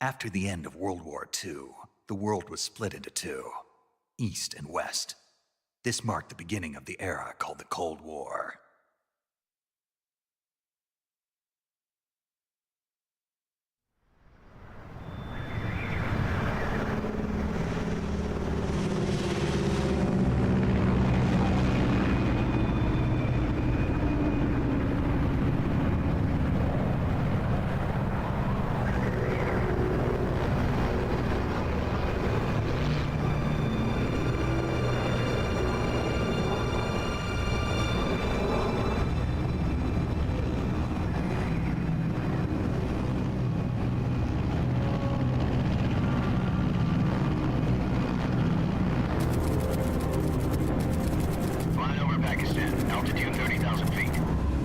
After the end of World War II, the world was split into two, East and West. This marked the beginning of the era called the Cold War.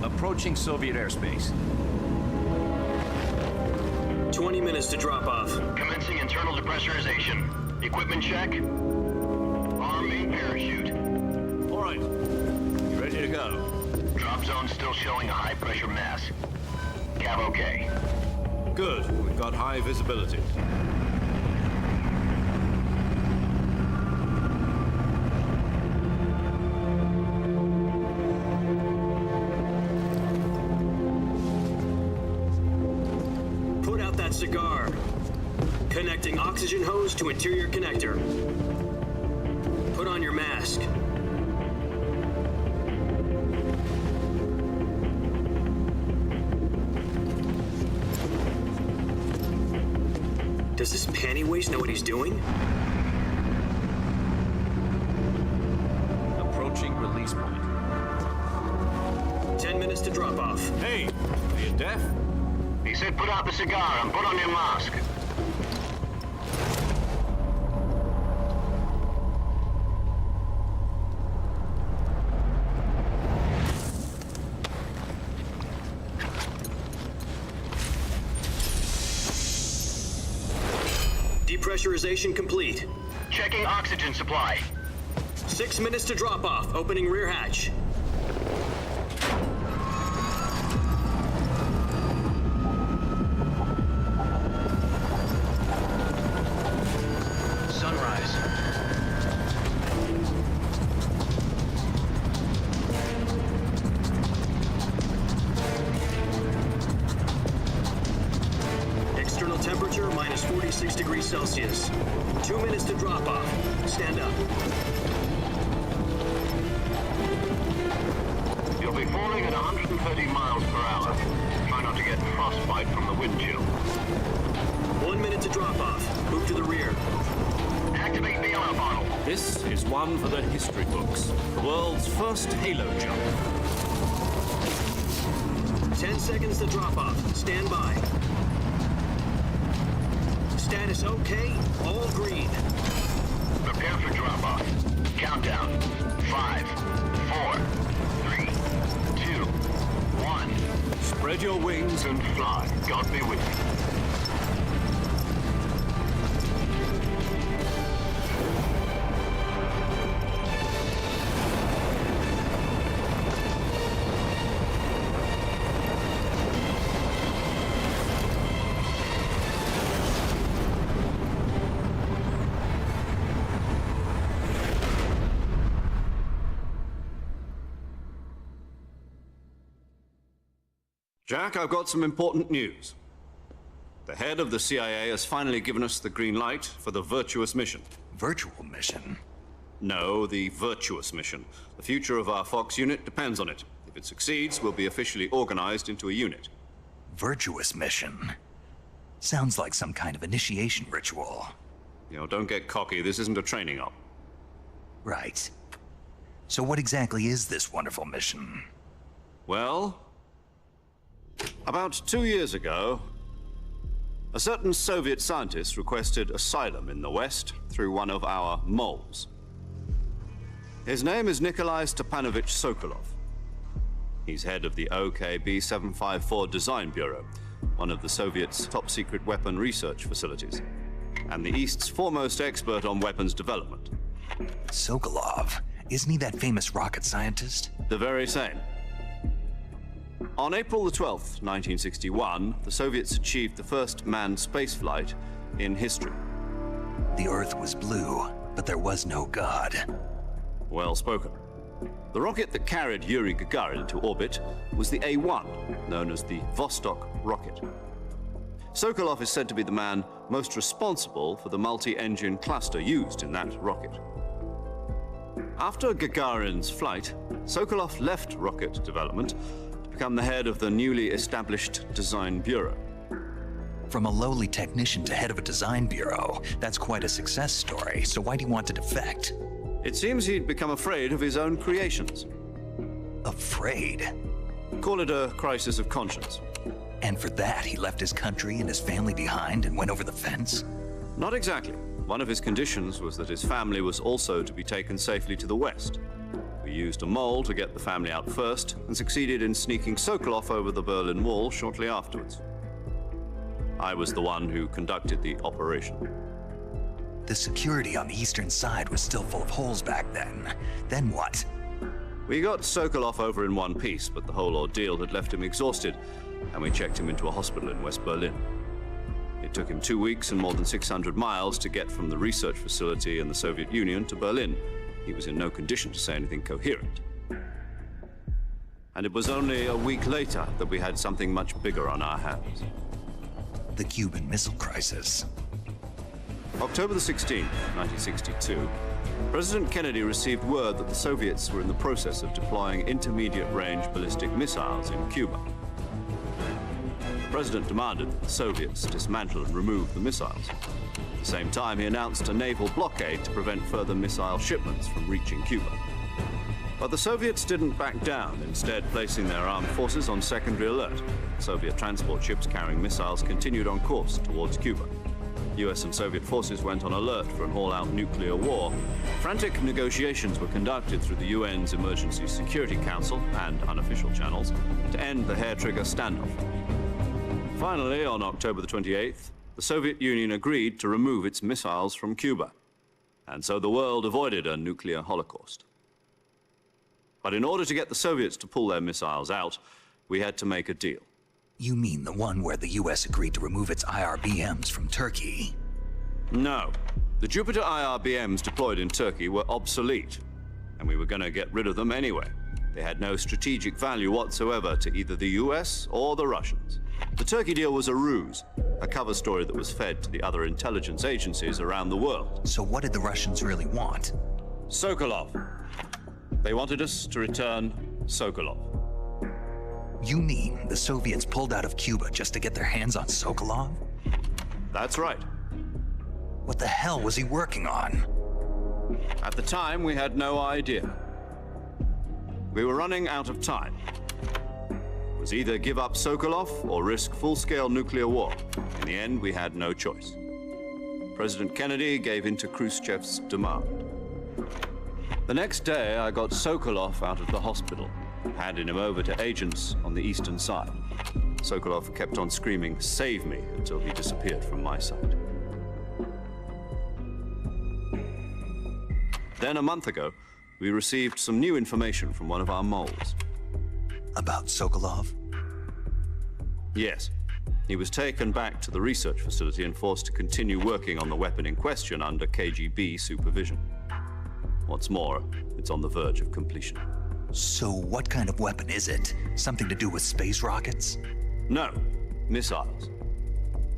Approaching Soviet airspace. 20 minutes to drop off. Commencing internal depressurization. Equipment check. Arm main parachute. All right. You ready to go? Drop zone still showing a high pressure mass. Cav okay. Good. We've got high visibility. Cigar. Connecting oxygen hose to interior connector. Put on your mask. Does this panty waste know what he's doing? Approaching release point. 10 minutes to drop off. Hey, are you deaf? He said put out the cigar and put on your mask. Depressurization complete. Checking oxygen supply. 6 minutes to drop off. Opening rear hatch. Celsius. 2 minutes to drop off. Stand up. You'll be falling at 130 miles per hour. Try not to get frostbite from the wind chill. 1 minute to drop off. Move to the rear. Activate the yellow bottle. This is one for the history books. The world's first halo jump. 10 seconds to drop off. Stand by. Status okay, all green. Prepare for drop-off. Countdown. 5, 4, 3, 2, 1. Spread your wings And fly. God be with you. Jack, I've got some important news. The head of the CIA has finally given us the green light for the virtuous mission. Virtual mission? No, the virtuous mission. The future of our Fox unit depends on it. If it succeeds, we'll be officially organized into a unit. Virtuous mission? Sounds like some kind of initiation ritual. You know, don't get cocky. This isn't a training op. Right. So what exactly is this wonderful mission? Well, about 2 years ago, a certain Soviet scientist requested asylum in the West through one of our moles. His name is Nikolai Stepanovich Sokolov. He's head of the OKB-754 Design Bureau, one of the Soviets' top-secret weapon research facilities, and the East's foremost expert on weapons development. Sokolov? Isn't he that famous rocket scientist? The very same. On April the 12th, 1961, the Soviets achieved the first manned spaceflight in history. The Earth was blue, but there was no God. Well spoken. The rocket that carried Yuri Gagarin into orbit was the A-1, known as the Vostok rocket. Sokolov is said to be the man most responsible for the multi-engine cluster used in that rocket. After Gagarin's flight, Sokolov left rocket development to become the head of the newly established Design Bureau. From a lowly technician to head of a design bureau, that's quite a success story, so why'd he want to defect? It seems he'd become afraid of his own creations. Afraid? Call it a crisis of conscience. And for that, he left his country and his family behind and went over the fence? Not exactly. One of his conditions was that his family was also to be taken safely to the West. We used a mole to get the family out first and succeeded in sneaking Sokolov over the Berlin Wall shortly afterwards. I was the one who conducted the operation. The security on the eastern side was still full of holes back then. Then what? We got Sokolov over in one piece, but the whole ordeal had left him exhausted, and we checked him into a hospital in West Berlin. It took him 2 weeks and more than 600 miles to get from the research facility in the Soviet Union to Berlin. He was in no condition to say anything coherent. And it was only a week later that we had something much bigger on our hands. The Cuban Missile Crisis. October the 16th, 1962, President Kennedy received word that the Soviets were in the process of deploying intermediate-range ballistic missiles in Cuba. The President demanded that the Soviets dismantle and remove the missiles. At the same time, he announced a naval blockade to prevent further missile shipments from reaching Cuba. But the Soviets didn't back down, instead placing their armed forces on secondary alert. Soviet transport ships carrying missiles continued on course towards Cuba. US and Soviet forces went on alert for an all-out nuclear war. Frantic negotiations were conducted through the UN's Emergency Security Council and unofficial channels to end the hair-trigger standoff. Finally, on October the 28th, the Soviet Union agreed to remove its missiles from Cuba. And so the world avoided a nuclear holocaust. But in order to get the Soviets to pull their missiles out, we had to make a deal. You mean the one where the US agreed to remove its IRBMs from Turkey? No. The Jupiter IRBMs deployed in Turkey were obsolete, and we were going to get rid of them anyway. They had no strategic value whatsoever to either the US or the Russians. The Turkey deal was a ruse, a cover story that was fed to the other intelligence agencies around the world. So what did the Russians really want? Sokolov. They wanted us to return Sokolov. You mean the Soviets pulled out of Cuba just to get their hands on Sokolov? That's right. What the hell was he working on? At the time, we had no idea. We were running out of time. It was either give up Sokolov or risk full-scale nuclear war. In the end, we had no choice. President Kennedy gave in to Khrushchev's demand. The next day, I got Sokolov out of the hospital, handing him over to agents on the eastern side. Sokolov kept on screaming, "Save me," until he disappeared from my sight. Then a month ago, we received some new information from one of our moles. About Sokolov? Yes. He was taken back to the research facility and forced to continue working on the weapon in question under KGB supervision. What's more, it's on the verge of completion. So what kind of weapon is it? Something to do with space rockets? No, missiles.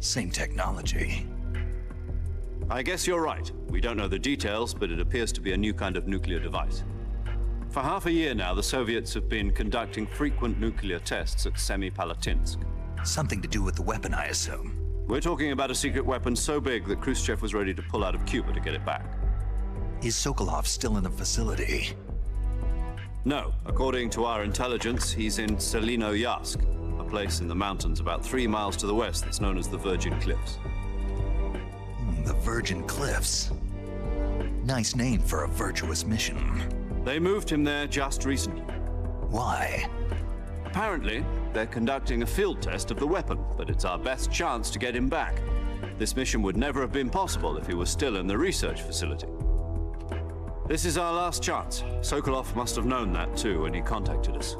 Same technology. I guess you're right. We don't know the details, but it appears to be a new kind of nuclear device. For half a year now, the Soviets have been conducting frequent nuclear tests at Semipalatinsk. Something to do with the weapon, I assume. We're talking about a secret weapon so big that Khrushchev was ready to pull out of Cuba to get it back. Is Sokolov still in the facility? No. According to our intelligence, he's in Selinoyarsk, a place in the mountains about 3 miles to the west that's known as the Virgin Cliffs. The Virgin Cliffs. Nice name for a virtuous mission. They moved him there just recently. Why? Apparently, they're conducting a field test of the weapon, but it's our best chance to get him back. This mission would never have been possible if he was still in the research facility. This is our last chance. Sokolov must have known that too when he contacted us.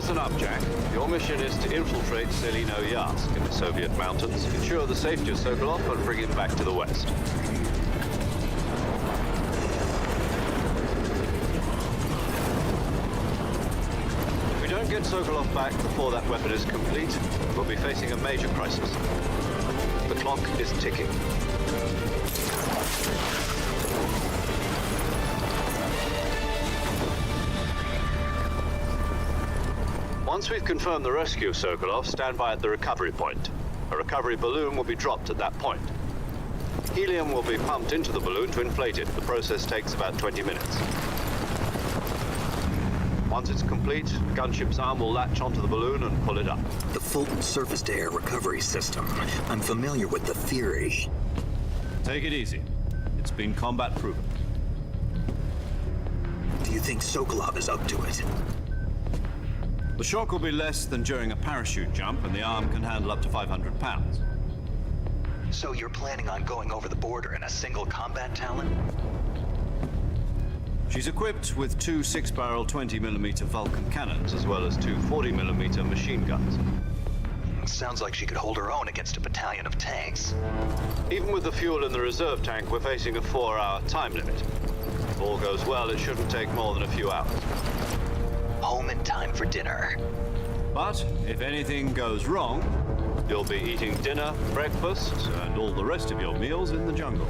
Listen up, Jack. Your mission is to infiltrate Selino-Yarsk in the Soviet mountains, ensure the safety of Sokolov, and bring him back to the West. If we don't get Sokolov back before that weapon is complete, we'll be facing a major crisis. The clock is ticking. Once we've confirmed the rescue of Sokolov, stand by at the recovery point. A recovery balloon will be dropped at that point. Helium will be pumped into the balloon to inflate it. The process takes about 20 minutes. Once it's complete, the gunship's arm will latch onto the balloon and pull it up. The Fulton surface-to-air recovery system. I'm familiar with the theory. Take it easy. It's been combat proven. Do you think Sokolov is up to it? The shock will be less than during a parachute jump, and the arm can handle up to 500 pounds. So you're planning on going over the border in a single combat Talon? She's equipped with two 6-barrel 20mm Vulcan cannons, as well as two 40mm machine guns. Sounds like she could hold her own against a battalion of tanks. Even with the fuel in the reserve tank, we're facing a 4-hour time limit. If all goes well, it shouldn't take more than a few hours. Home in time for dinner. But if anything goes wrong, you'll be eating dinner, breakfast, and all the rest of your meals in the jungle.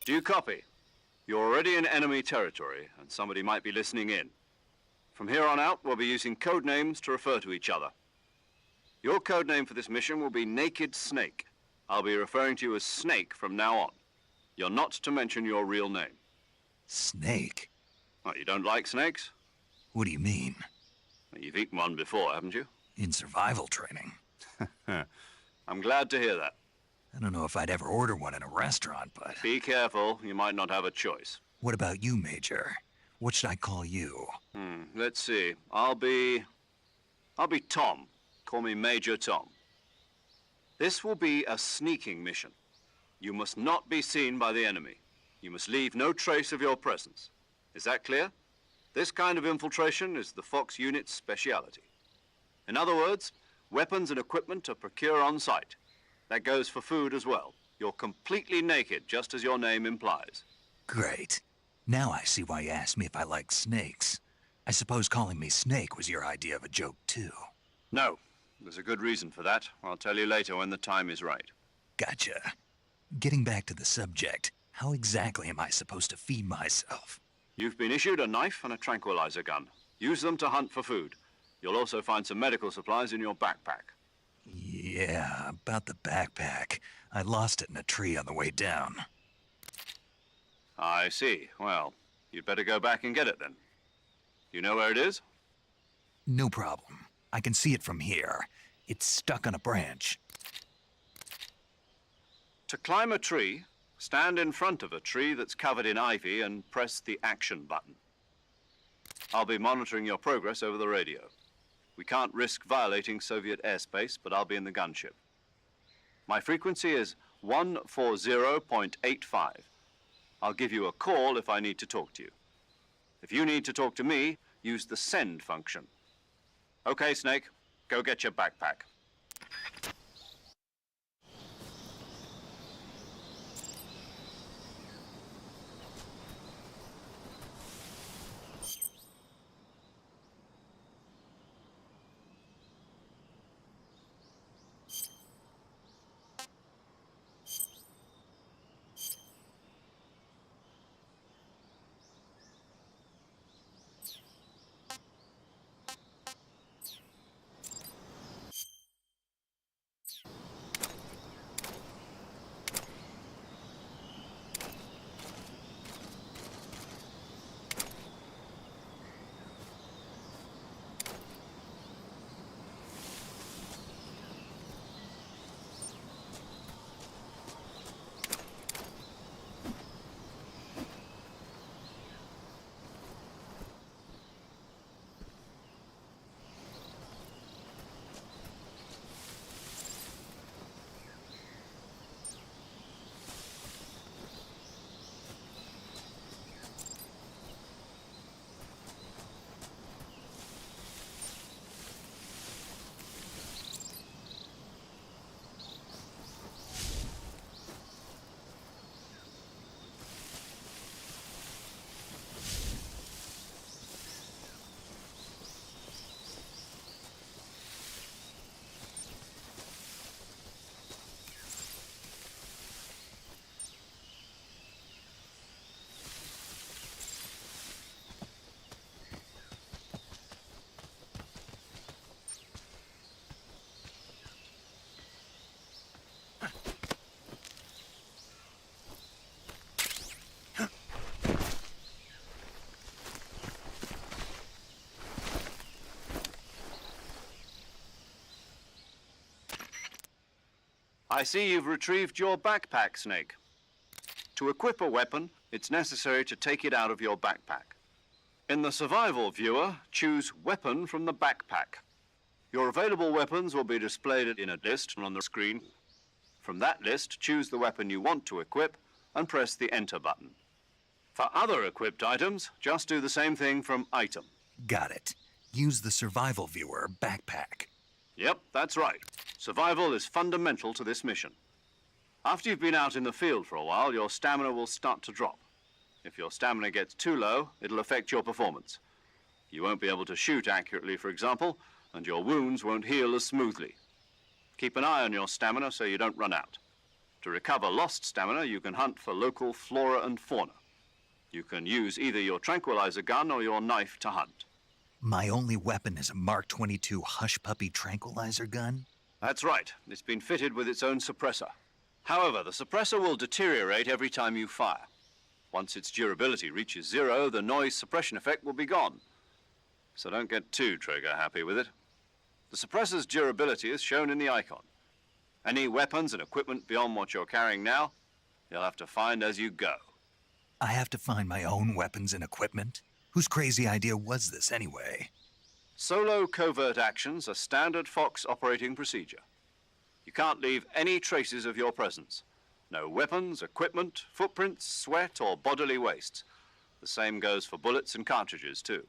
Do you copy? You're already in enemy territory, and somebody might be listening in. From here on out, we'll be using code names to refer to each other. Your code name for this mission will be Naked Snake. I'll be referring to you as Snake from now on. You're not to mention your real name. Snake? What, you don't like snakes? What do you mean? You've eaten one before, haven't you? In survival training. I'm glad to hear that. I don't know if I'd ever order one in a restaurant, but... Be careful, you might not have a choice. What about you, Major? What should I call you? Let's see. I'll be Tom. Call me Major Tom. This will be a sneaking mission. You must not be seen by the enemy. You must leave no trace of your presence. Is that clear? This kind of infiltration is the Fox unit's speciality. In other words, weapons and equipment are procured on site. That goes for food as well. You're completely naked, just as your name implies. Great. Now I see why you asked me if I like snakes. I suppose calling me Snake was your idea of a joke, too. No. There's a good reason for that. I'll tell you later when the time is right. Gotcha. Getting back to the subject, how exactly am I supposed to feed myself? You've been issued a knife and a tranquilizer gun. Use them to hunt for food. You'll also find some medical supplies in your backpack. Yeah, about the backpack. I lost it in a tree on the way down. I see. Well, you'd better go back and get it then. You know where it is? No problem. I can see it from here. It's stuck on a branch. To climb a tree, stand in front of a tree that's covered in ivy and press the action button. I'll be monitoring your progress over the radio. We can't risk violating Soviet airspace, but I'll be in the gunship. My frequency is 140.85. I'll give you a call if I need to talk to you. If you need to talk to me, use the send function. Okay, Snake, go get your backpack. I see you've retrieved your backpack, Snake. To equip a weapon, it's necessary to take it out of your backpack. In the survival viewer, choose Weapon from the backpack. Your available weapons will be displayed in a list on the screen. From that list, choose the weapon you want to equip and press the Enter button. For other equipped items, just do the same thing from Item. Got it. Use the survival viewer backpack. Yep, that's right. Survival is fundamental to this mission. After you've been out in the field for a while, your stamina will start to drop. If your stamina gets too low, it'll affect your performance. You won't be able to shoot accurately, for example, and your wounds won't heal as smoothly. Keep an eye on your stamina so you don't run out. To recover lost stamina, you can hunt for local flora and fauna. You can use either your tranquilizer gun or your knife to hunt. My only weapon is a Mark 22 Hush Puppy tranquilizer gun? That's right. It's been fitted with its own suppressor. However, the suppressor will deteriorate every time you fire. Once its durability reaches 0, the noise suppression effect will be gone. So don't get too trigger-happy with it. The suppressor's durability is shown in the icon. Any weapons and equipment beyond what you're carrying now, you'll have to find as you go. I have to find my own weapons and equipment? Whose crazy idea was this anyway? Solo covert actions are standard Fox operating procedure. You can't leave any traces of your presence. No weapons, equipment, footprints, sweat, or bodily waste. The same goes for bullets and cartridges, too.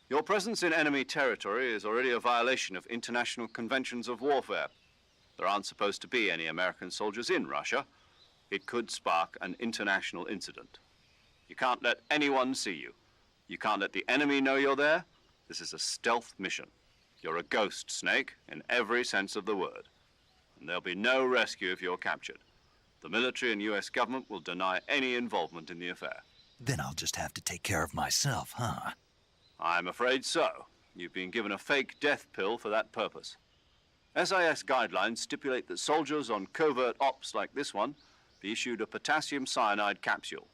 Your presence in enemy territory is already a violation of international conventions of warfare. There aren't supposed to be any American soldiers in Russia. It could spark an international incident. You can't let anyone see you. You can't let the enemy know you're there. This is a stealth mission. You're a ghost, Snake, in every sense of the word. And there'll be no rescue if you're captured. The military and US government will deny any involvement in the affair. Then I'll just have to take care of myself, huh? I'm afraid so. You've been given a fake death pill for that purpose. SIS guidelines stipulate that soldiers on covert ops like this one be issued a potassium cyanide capsule.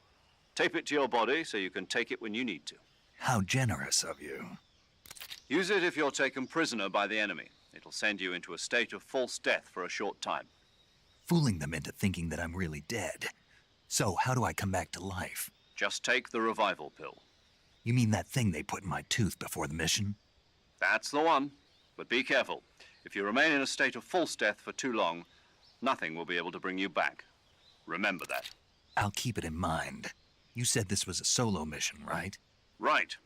Tape it to your body so you can take it when you need to. How generous of you. Use it if you're taken prisoner by the enemy. It'll send you into a state of false death for a short time. fooling them into thinking that I'm really dead. So how do I come back to life? Just take the revival pill. You mean that thing they put in my tooth before the mission? That's the one. But be careful. If you remain in a state of false death for too long, nothing will be able to bring you back. Remember that. I'll keep it in mind. You said this was a solo mission, right? Right.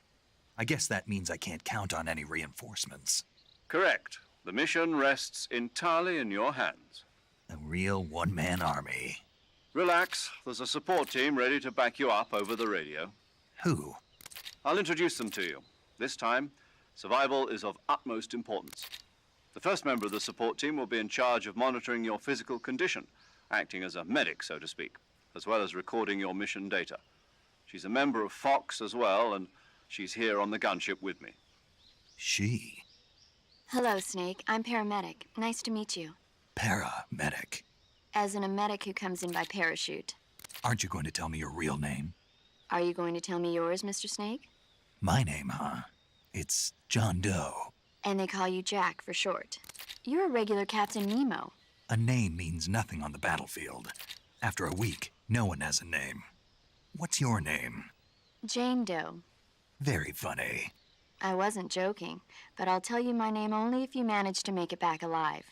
I guess that means I can't count on any reinforcements. Correct. The mission rests entirely in your hands. A real one-man army. Relax. There's a support team ready to back you up over the radio. Who? I'll introduce them to you. This time, survival is of utmost importance. The first member of the support team will be in charge of monitoring your physical condition, acting as a medic, so to speak, as well as recording your mission data. She's a member of Fox as well, and she's here on the gunship with me. She? Hello, Snake. I'm paramedic. Nice to meet you. Paramedic. As in a medic who comes in by parachute. Aren't you going to tell me your real name? Are you going to tell me yours, Mr. Snake? My name, huh? It's John Doe. And they call you Jack for short. You're a regular Captain Nemo. A name means nothing on the battlefield. After a week, no one has a name. What's your name? Jane Doe. Very funny. I wasn't joking, but I'll tell you my name only if you manage to make it back alive.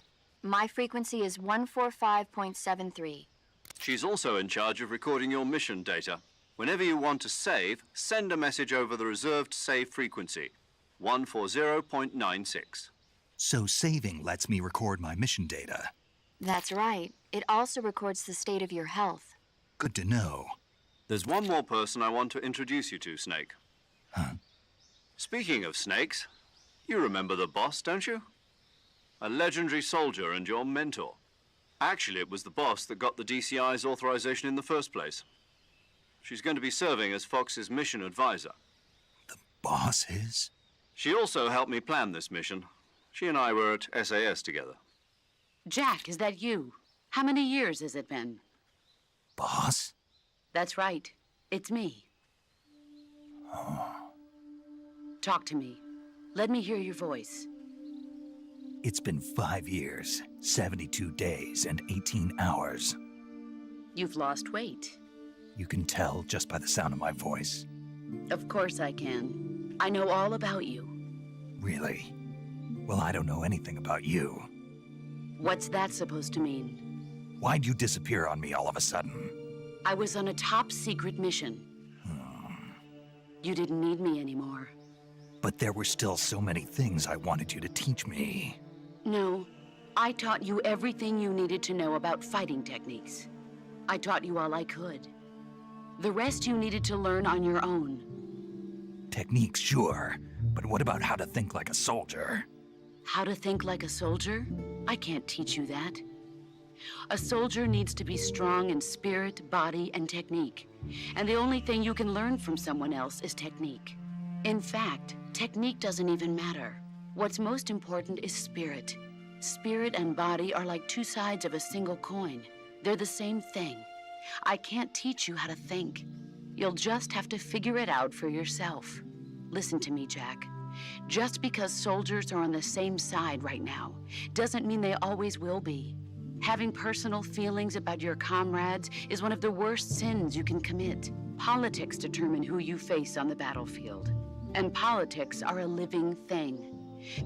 My frequency is 145.73. She's also in charge of recording your mission data. Whenever you want to save, send a message over the reserved save frequency, 140.96. So saving lets me record my mission data. That's right. It also records the state of your health. Good to know. There's one more person I want to introduce you to, Snake. Huh? Speaking of snakes, you remember the boss, don't you? A legendary soldier and your mentor. Actually, it was the boss that got the DCI's authorization in the first place. She's going to be serving as Fox's mission advisor. The boss is? She also helped me plan this mission. She and I were at SAS together. Jack, is that you? How many years has it been? Boss? That's right. It's me. Talk to me. Let me hear your voice. It's been 5 years, 72 days, and 18 hours. You've lost weight. You can tell just by the sound of my voice. Of course I can. I know all about you. Really? Well, I don't know anything about you. What's that supposed to mean? Why'd you disappear on me all of a sudden? I was on a top-secret mission. You didn't need me anymore. But there were still so many things I wanted you to teach me. No, I taught you everything you needed to know about fighting techniques. I taught you all I could. The rest you needed to learn on your own. Techniques, sure. But what about how to think like a soldier? How to think like a soldier? I can't teach you that. A soldier needs to be strong in spirit, body, and technique. And the only thing you can learn from someone else is technique. In fact, technique doesn't even matter. What's most important is spirit. Spirit and body are like two sides of a single coin. They're the same thing. I can't teach you how to think. You'll just have to figure it out for yourself. Listen to me, Jack. Just because soldiers are on the same side right now doesn't mean they always will be. Having personal feelings about your comrades is one of the worst sins you can commit. Politics determine who you face on the battlefield. And politics are a living thing.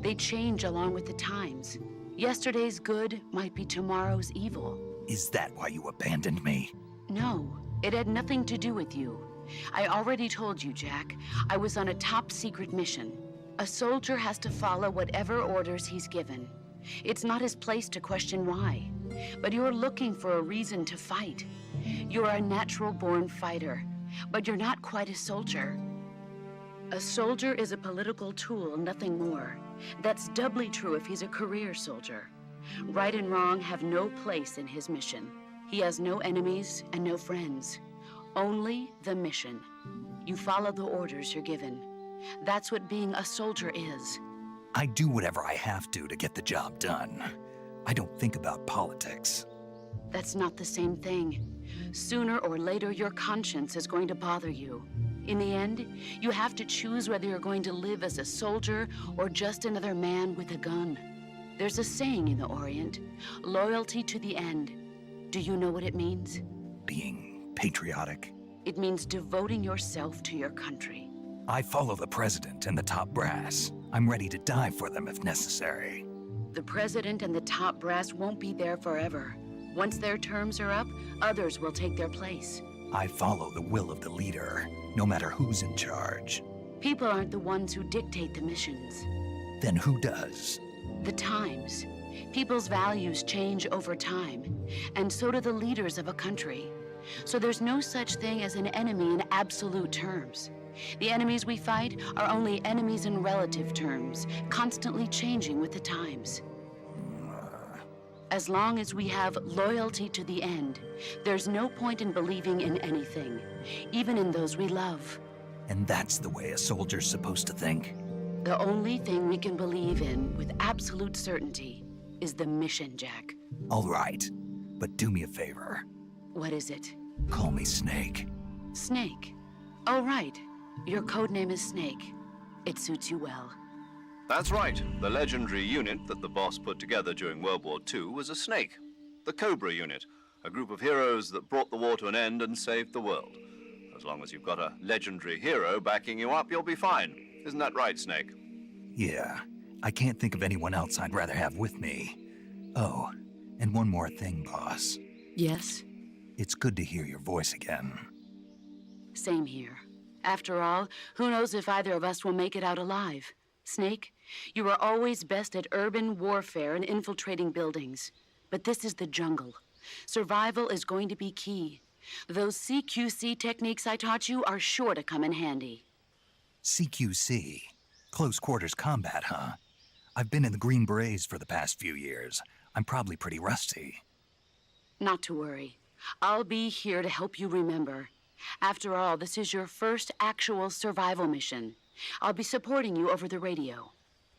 They change along with the times. Yesterday's good might be tomorrow's evil. Is that why you abandoned me? No, it had nothing to do with you. I already told you, Jack. I was on a top-secret mission. A soldier has to follow whatever orders he's given. It's not his place to question why. But you're looking for a reason to fight. You're a natural-born fighter, but you're not quite a soldier. A soldier is a political tool, nothing more. That's doubly true if he's a career soldier. Right and wrong have no place in his mission. He has no enemies and no friends. Only the mission. You follow the orders you're given. That's what being a soldier is. I do whatever I have to get the job done. I don't think about politics. That's not the same thing. Sooner or later, your conscience is going to bother you. In the end, you have to choose whether you're going to live as a soldier or just another man with a gun. There's a saying in the Orient, loyalty to the end. Do you know what it means? Being patriotic. It means devoting yourself to your country. I follow the president and the top brass. I'm ready to die for them if necessary. The president and the top brass won't be there forever. Once their terms are up, others will take their place. I follow the will of the leader, no matter who's in charge. People aren't the ones who dictate the missions. Then who does? The times. People's values change over time, and so do the leaders of a country. So there's no such thing as an enemy in absolute terms. The enemies we fight are only enemies in relative terms, constantly changing with the times. As long as we have loyalty to the end, there's no point in believing in anything, even in those we love. And that's the way a soldier's supposed to think? The only thing we can believe in with absolute certainty is the mission, Jack. All right, but do me a favor. What is it? Call me Snake. Snake. Oh, right. Your code name is Snake. It suits you well. That's right. The legendary unit that the boss put together during World War II was a snake. The Cobra unit, a group of heroes that brought the war to an end and saved the world. As long as you've got a legendary hero backing you up, you'll be fine. Isn't that right, Snake? Yeah, I can't think of anyone else I'd rather have with me. Oh, and one more thing, boss. Yes? It's good to hear your voice again. Same here. After all, who knows if either of us will make it out alive? Snake, you are always best at urban warfare and infiltrating buildings. But this is the jungle. Survival is going to be key. Those CQC techniques I taught you are sure to come in handy. CQC? Close quarters combat, huh? I've been in the Green Berets for the past few years. I'm probably pretty rusty. Not to worry. I'll be here to help you remember. After all, this is your first actual survival mission. I'll be supporting you over the radio.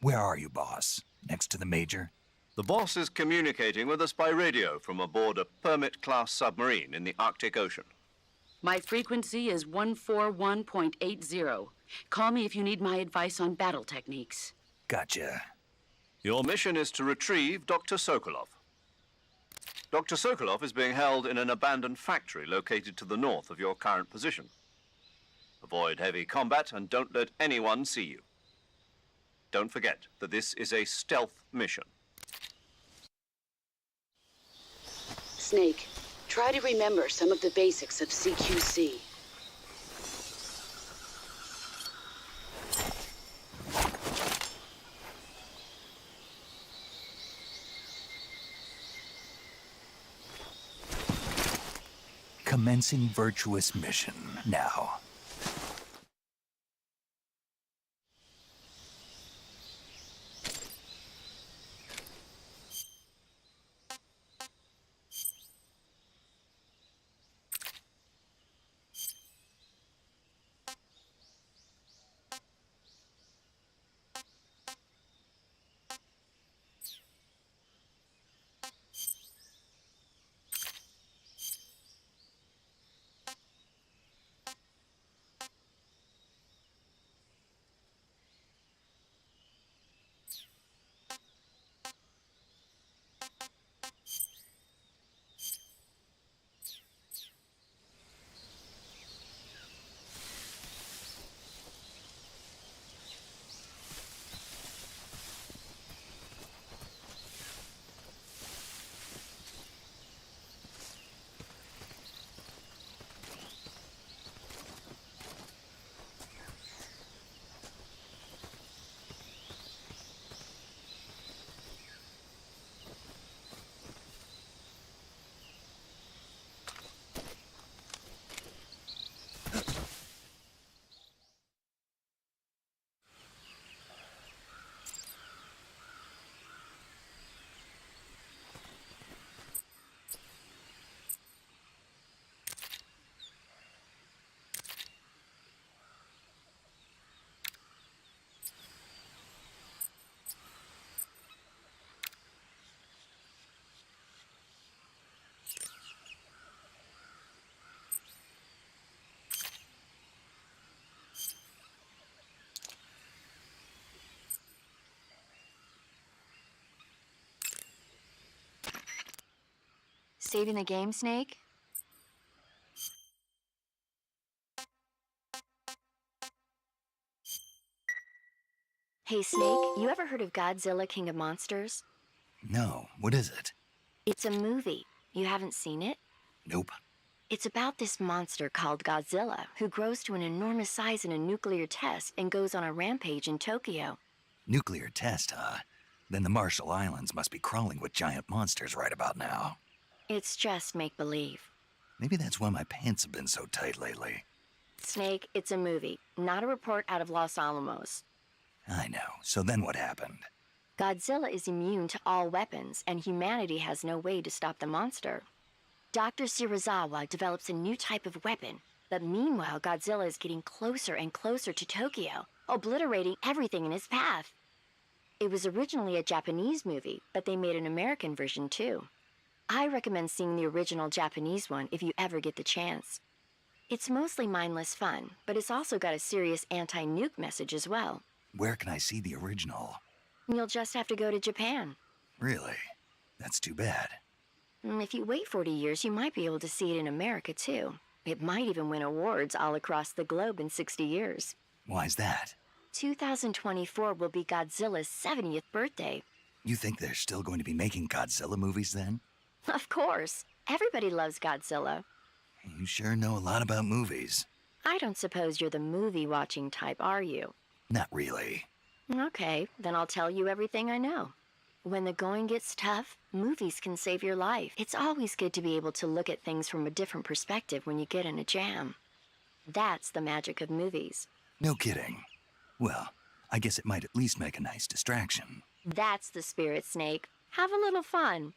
Where are you, boss? Next to the Major? The boss is communicating with us by radio from aboard a Permit-class submarine in the Arctic Ocean. My frequency is 141.80. Call me if you need my advice on battle techniques. Gotcha. Your mission is to retrieve Dr. Sokolov. Dr. Sokolov is being held in an abandoned factory located to the north of your current position. Avoid heavy combat and don't let anyone see you. Don't forget that this is a stealth mission. Snake, try to remember some of the basics of CQC. Commencing virtuous mission now. saving the game, Snake? Hey, Snake, you ever heard of Godzilla, King of Monsters? No, what is it? It's a movie. You haven't seen it? Nope. It's about this monster called Godzilla, who grows to an enormous size in a nuclear test and goes on a rampage in Tokyo. Nuclear test, huh? Then the Marshall Islands must be crawling with giant monsters right about now. It's just make-believe. Maybe that's why my pants have been so tight lately. Snake, it's a movie, not a report out of Los Alamos. I know. So then what happened? Godzilla is immune to all weapons, and humanity has no way to stop the monster. Dr. Shirazawa develops a new type of weapon, but meanwhile Godzilla is getting closer and closer to Tokyo, obliterating everything in his path. It was originally a Japanese movie, but they made an American version too. I recommend seeing the original Japanese one if you ever get the chance. It's mostly mindless fun, but it's also got a serious anti-nuke message as well. Where can I see the original? You'll just have to go to Japan. Really? That's too bad. If you wait 40 years, you might be able to see it in America too. It might even win awards all across the globe in 60 years. Why's that? 2024 will be Godzilla's 70th birthday. You think they're still going to be making Godzilla movies then? Of course. Everybody loves Godzilla. You sure know a lot about movies. I don't suppose you're the movie-watching type, are you? Not really. Okay, then I'll tell you everything I know. When the going gets tough, movies can save your life. It's always good to be able to look at things from a different perspective when you get in a jam. That's the magic of movies. No kidding. Well, I guess it might at least make a nice distraction. That's the spirit, Snake. Have a little fun.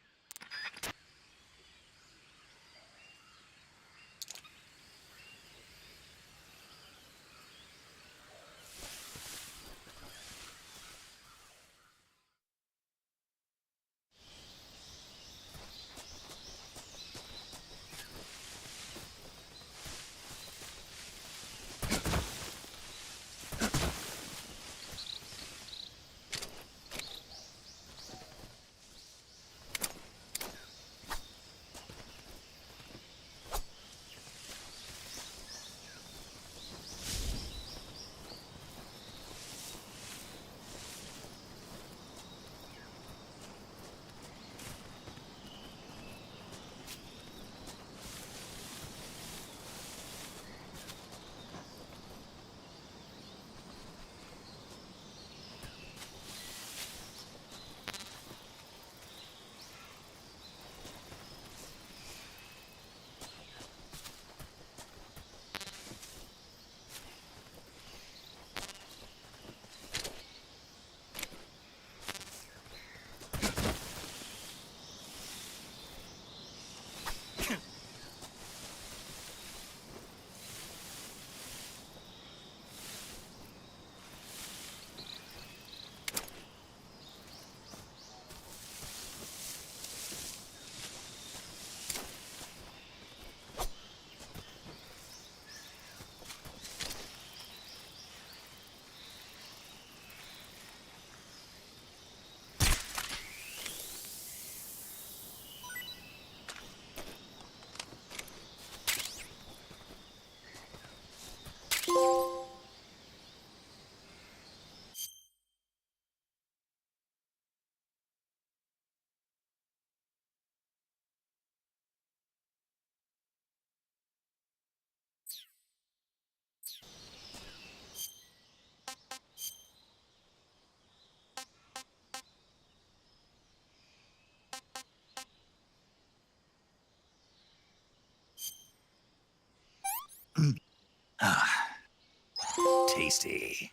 Tasty.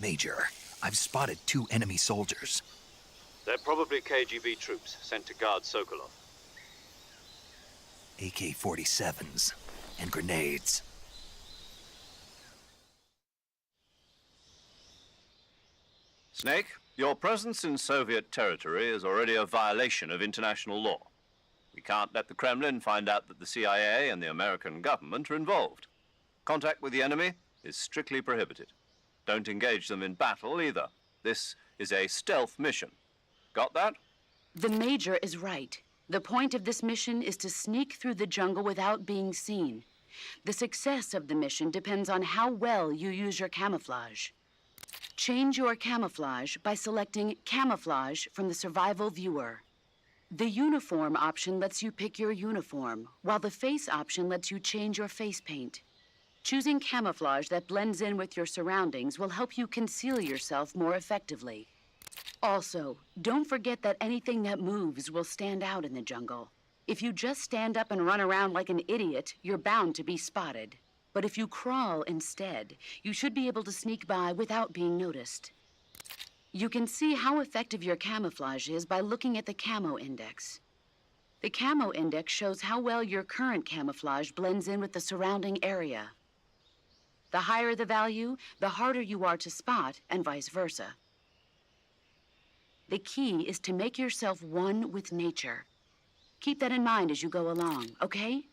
Major, I've spotted 2 enemy soldiers. They're probably KGB troops sent to guard Sokolov. AK-47s and grenades. Snake, your presence in Soviet territory is already a violation of international law. We can't let the Kremlin find out that the CIA and the American government are involved. Contact with the enemy is strictly prohibited. Don't engage them in battle either. This is a stealth mission. Got that? The Major is right. The point of this mission is to sneak through the jungle without being seen. The success of the mission depends on how well you use your camouflage. Change your camouflage by selecting Camouflage from the Survival Viewer. The Uniform option lets you pick your uniform, while the Face option lets you change your face paint. Choosing camouflage that blends in with your surroundings will help you conceal yourself more effectively. Also, don't forget that anything that moves will stand out in the jungle. If you just stand up and run around like an idiot, you're bound to be spotted. But if you crawl instead, you should be able to sneak by without being noticed. You can see how effective your camouflage is by looking at the Camo Index. The Camo Index shows how well your current camouflage blends in with the surrounding area. The higher the value, the harder you are to spot, and vice versa. The key is to make yourself one with nature. Keep that in mind as you go along, okay?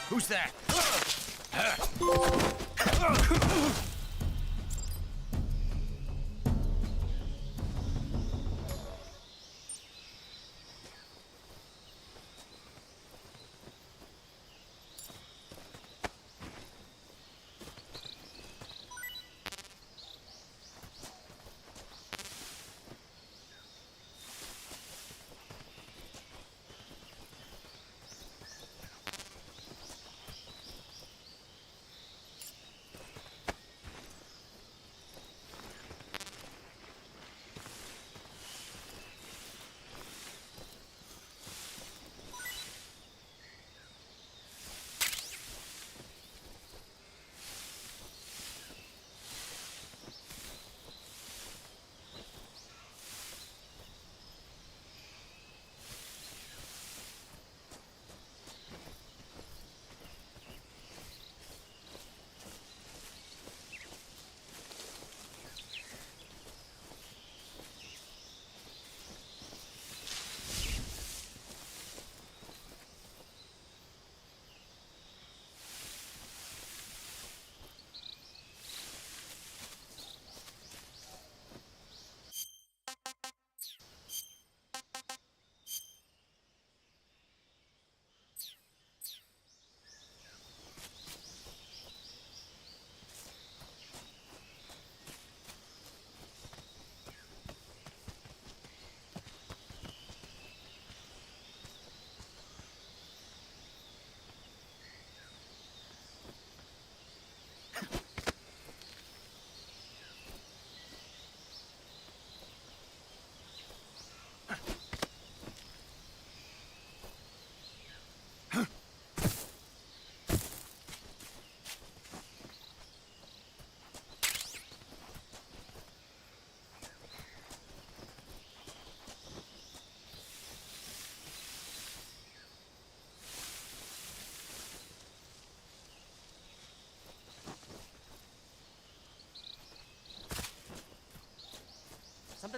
Who's that?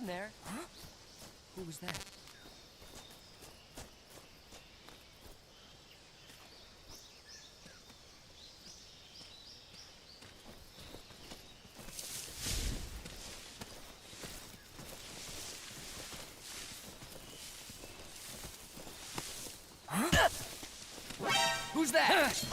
in there. Huh? Who was that? Huh? Who's that?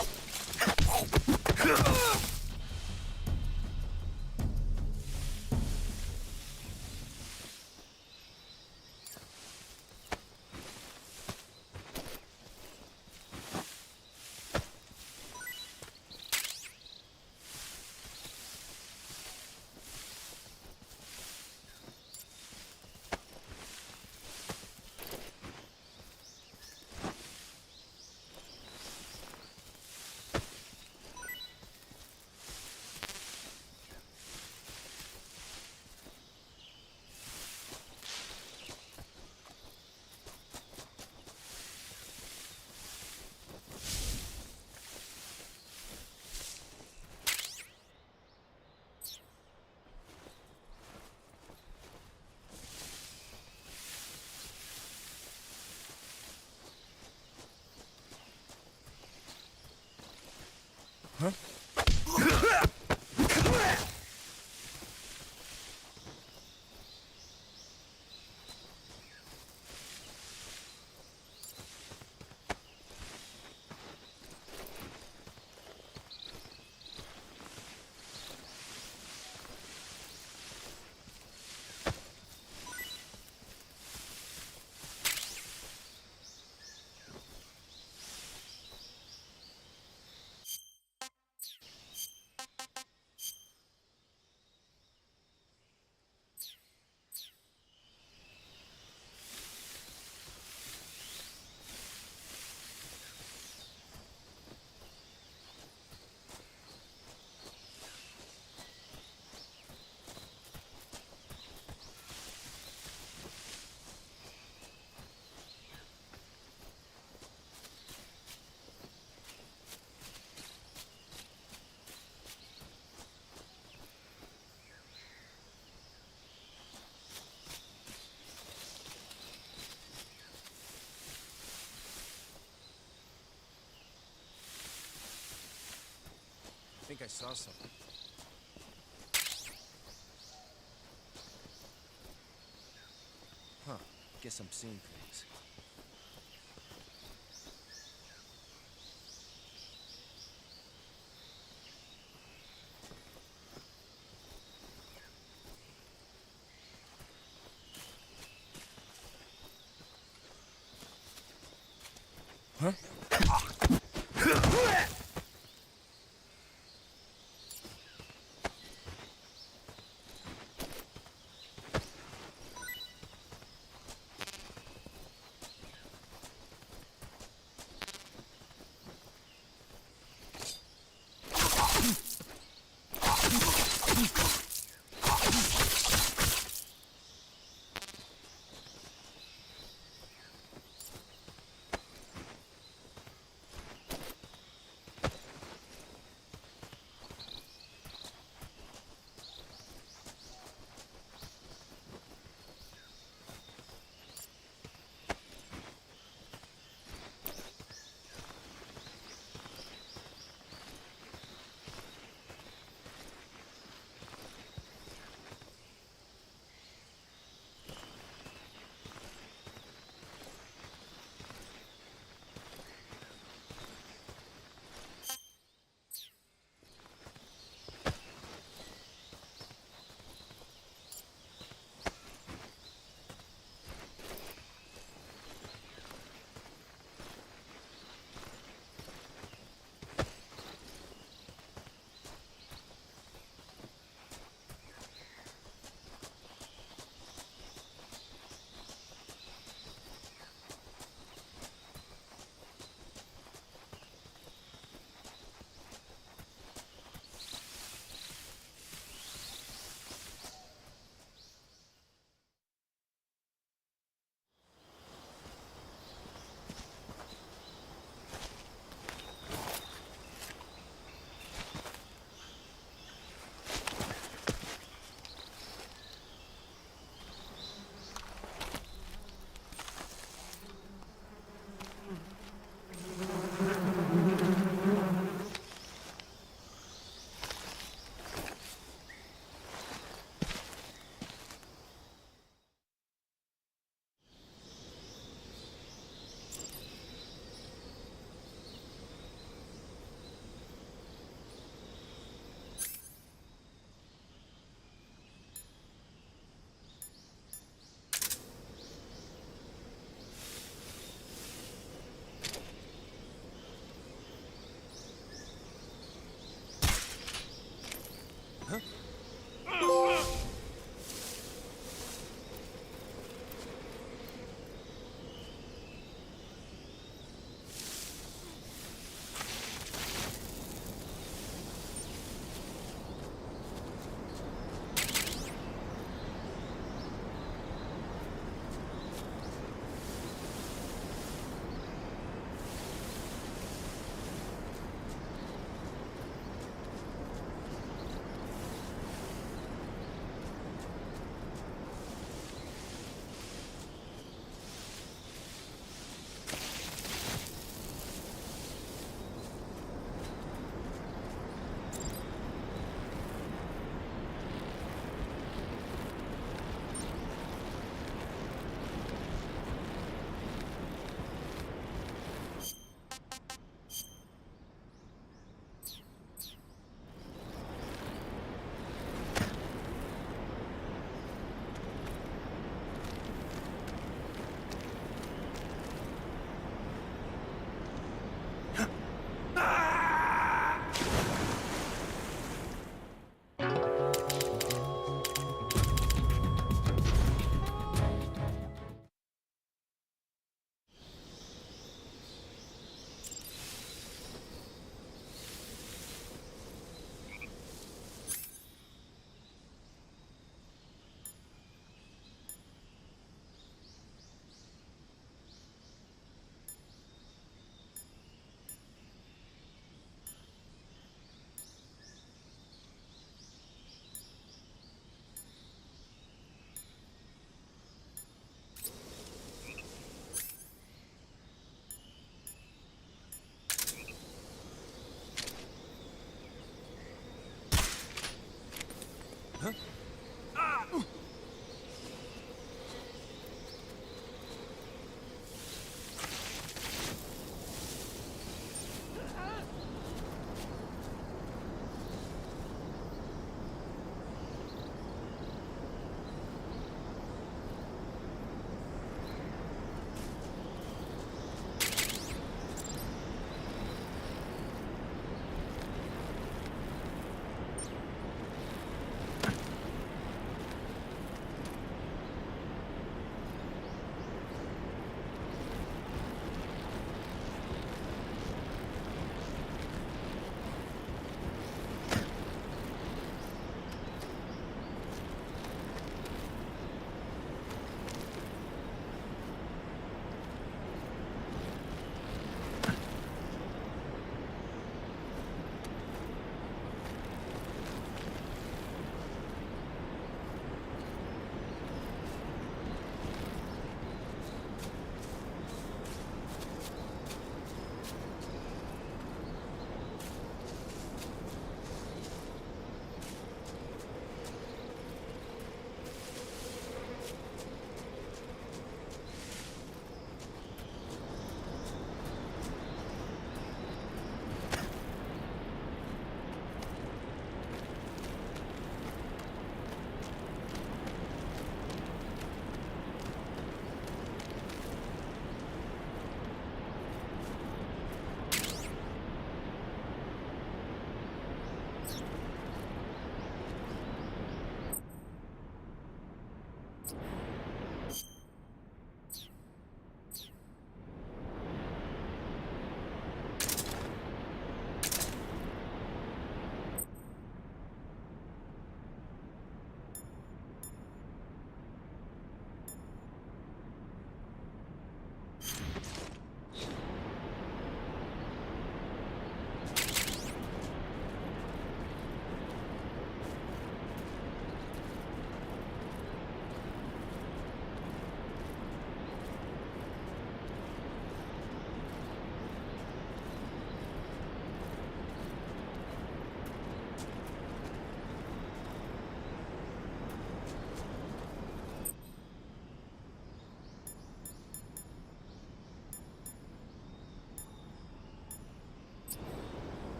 Huh? I think I saw something. Huh. Guess I'm seeing things. Huh?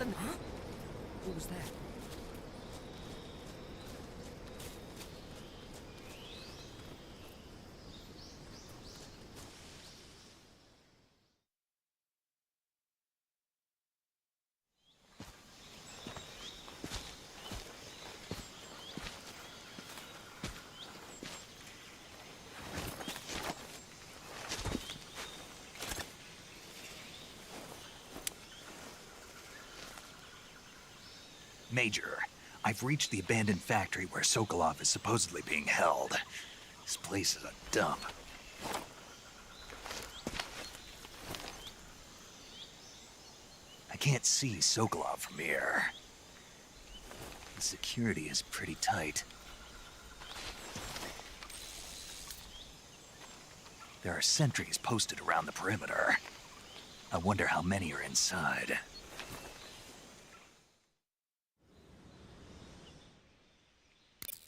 happened? Huh? What was that? Major, I've reached the abandoned factory where Sokolov is supposedly being held. This place is a dump. I can't see Sokolov from here. The security is pretty tight. There are sentries posted around the perimeter. I wonder how many are inside.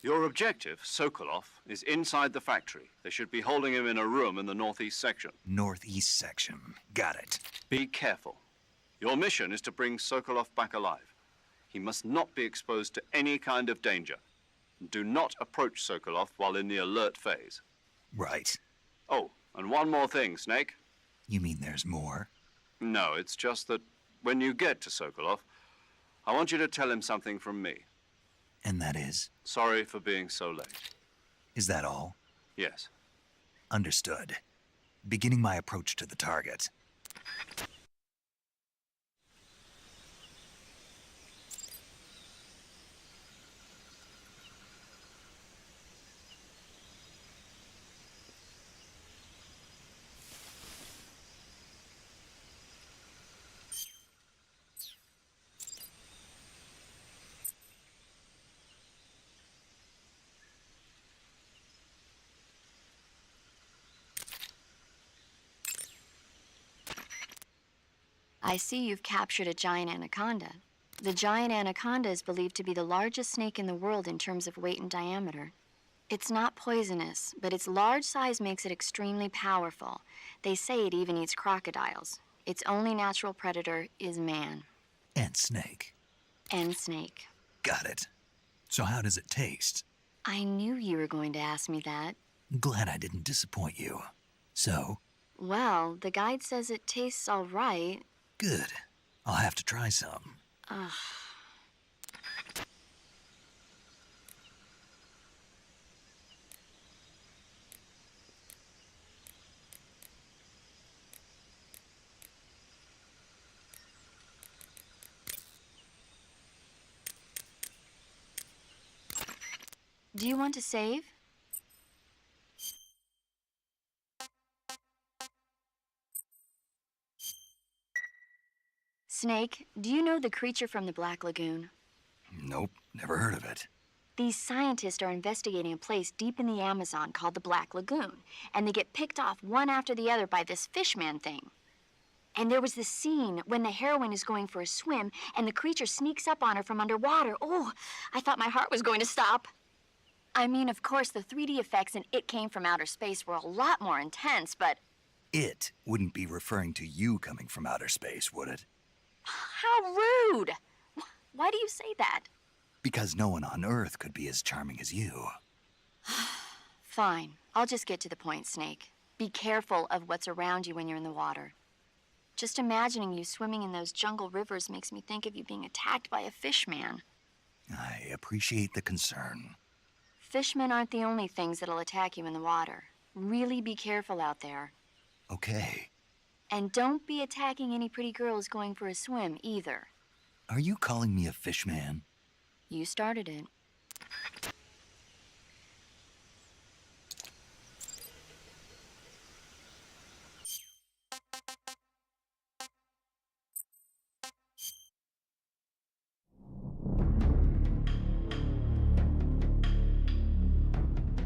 Your objective, Sokolov, is inside the factory. They should be holding him in a room in the northeast section. Northeast section. Got it. Be careful. Your mission is to bring Sokolov back alive. He must not be exposed to any kind of danger. Do not approach Sokolov while in the alert phase. Right. Oh, and one more thing, Snake. You mean there's more? No, it's just that when you get to Sokolov, I want you to tell him something from me. And that is? Sorry for being so late. Is that all? Yes. Understood. Beginning my approach to the target. I see you've captured a giant anaconda. The giant anaconda is believed to be the largest snake in the world in terms of weight and diameter. It's not poisonous, but its large size makes it extremely powerful. They say it even eats crocodiles. Its only natural predator is man. And snake. And snake. Got it. So how does it taste? I knew you were going to ask me that. Glad I didn't disappoint you. So? Well, the guide says it tastes all right. Good. I'll have to try some. Ugh. Do you want to save? Snake, do you know the creature from the Black Lagoon? Nope, never heard of it. These scientists are investigating a place deep in the Amazon called the Black Lagoon, and they get picked off one after the other by this fishman thing. And there was this scene when the heroine is going for a swim, and the creature sneaks up on her from underwater. Oh, I thought my heart was going to stop. I mean, of course, the 3D effects in It Came from Outer Space were a lot more intense, but... It wouldn't be referring to you coming from outer space, would it? How rude! Why do you say that? Because no one on Earth could be as charming as you. Fine. I'll just get to the point, Snake. Be careful of what's around you when you're in the water. Just imagining you swimming in those jungle rivers makes me think of you being attacked by a fishman. I appreciate the concern. Fishmen aren't the only things that'll attack you in the water. Really be careful out there. Okay. And don't be attacking any pretty girls going for a swim, either. Are you calling me a fishman? You started it.